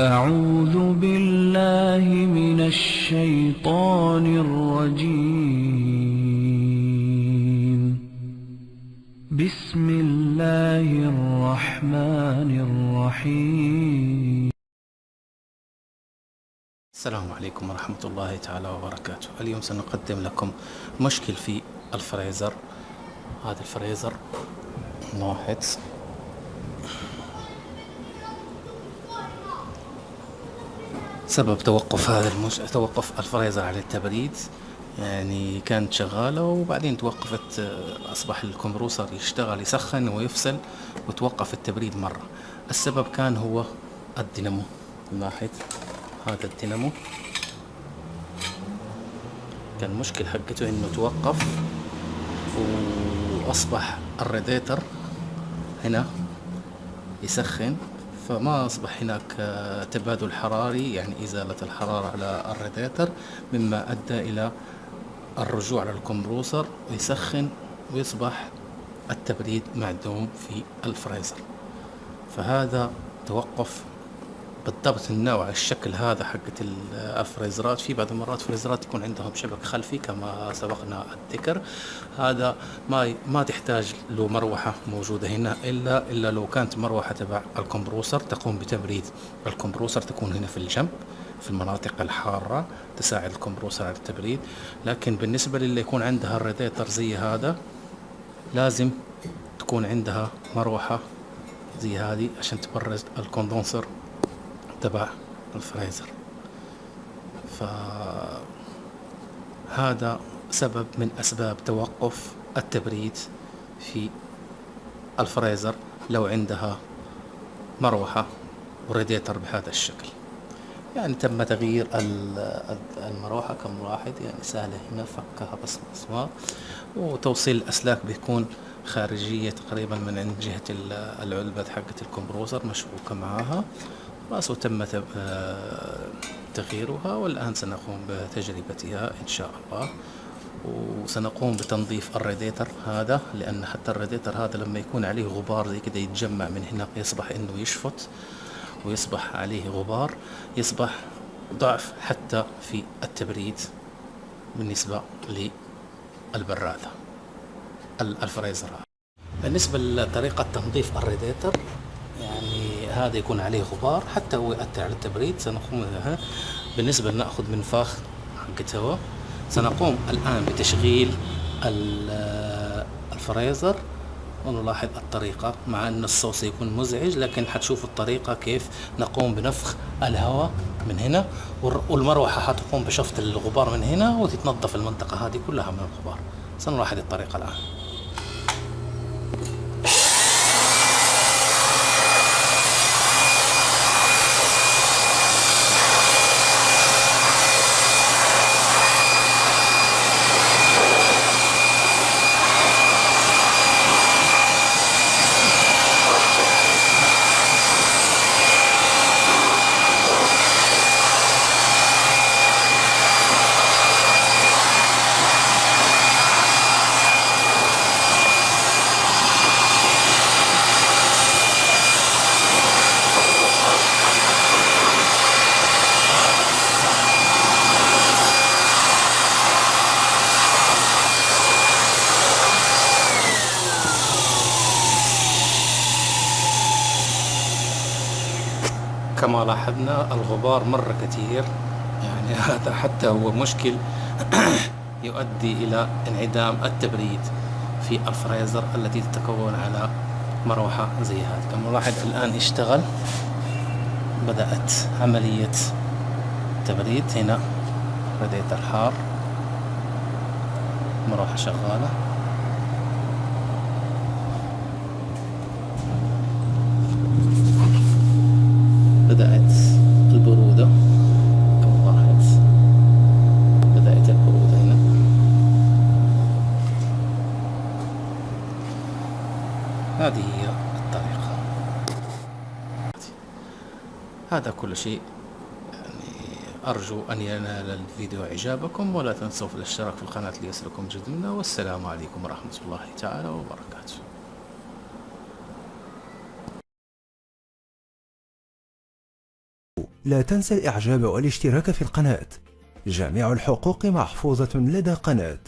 أعوذ بالله من الشيطان الرجيم. بسم الله الرحمن الرحيم. السلام عليكم ورحمة الله تعالى وبركاته. اليوم سنقدم لكم مشكل في الفريزر. هذا الفريزر واحد، سبب توقف الفريزر عن التبريد، يعني كانت شغالة وبعدين توقفت. أصبح الكمبروسر يشتغل يسخن ويفصل وتوقف التبريد مرة. السبب كان هو الدينامو. لاحظ هذا الدينامو كان مشكل حقته انه توقف، واصبح الراديتر هنا يسخن، فما اصبح هناك تبادل حراري، يعني ازالة الحرارة على الراديتر، مما ادى الى الرجوع للكمبروسر ويسخن ويصبح التبريد معدوم في الفريزر. فهذا توقف بالضبط النوع الشكل هذا حقت الفريزرات. في بعض المرات فريزرات يكون عندهم شبك خلفي كما سبقنا الذكر. هذا ما تحتاج له مروحة موجودة هنا إلا لو كانت مروحة تبع الكمبروسر تقوم بتبريد الكمبروسر، تكون هنا في الجنب في المناطق الحارة تساعد الكمبروسر على التبريد. لكن بالنسبة للي يكون عندها الراديتر زي هذا لازم تكون عندها مروحة زي هذه عشان تبرد الكوندنسر تبع الفريزر. فهذا سبب من أسباب توقف التبريد في الفريزر لو عندها مروحة وراديتر بهذا الشكل. يعني تم تغيير المروحة كم واحد، يعني سهلة هنا فكها بس مسمار، وتوصيل الأسلاك بيكون خارجية تقريبا من عند جهة العلبة حقة الكمبروسر مشبوكة معها بس، وتم تغييرها، والآن سنقوم بتجربتها إن شاء الله. وسنقوم بتنظيف الراديتر هذا، لأن حتى الراديتر هذا لما يكون عليه غبار زي كده يتجمع من هنا يصبح إنه يشفط ويصبح عليه غبار، يصبح ضعف حتى في التبريد بالنسبة للبرادة الفريزر. بالنسبة لطريقة تنظيف الراديتر، يعني هذا يكون عليه غبار حتى هو يؤثر على التبريد، سنقوم بها. بالنسبة لنأخذ منفاخ حقة هواء، سنقوم الآن بتشغيل الفريزر، ونلاحظ الطريقة، مع أن الصوت سيكون مزعج لكن حتشوفوا الطريقة كيف نقوم بنفخ الهواء من هنا، والمروحة حتقوم بشفط الغبار من هنا وتتنظف المنطقة هذه كلها من الغبار. سنلاحظ الطريقة الآن. كما لاحظنا الغبار مرة كثير، يعني هذا حتى هو مشكل يؤدي إلى انعدام التبريد في الفريزر التي تتكون على مروحة زي هذه. كما نلاحظ الآن اشتغل، بدأت عملية تبريد. هنا راديتر حار، مروحة شغالة، بدأت البرودة كما لاحظت، بدأت البرودة هنا. هذه هي الطريقة. هذا كل شيء، يعني أرجو أن ينال الفيديو إعجابكم، ولا تنسوا في الاشتراك في القناة ليصلكم جديد منا. والسلام عليكم ورحمة الله تعالى وبركاته. لا تنسى الإعجاب والاشتراك في القناة. جميع الحقوق محفوظة لدى قناة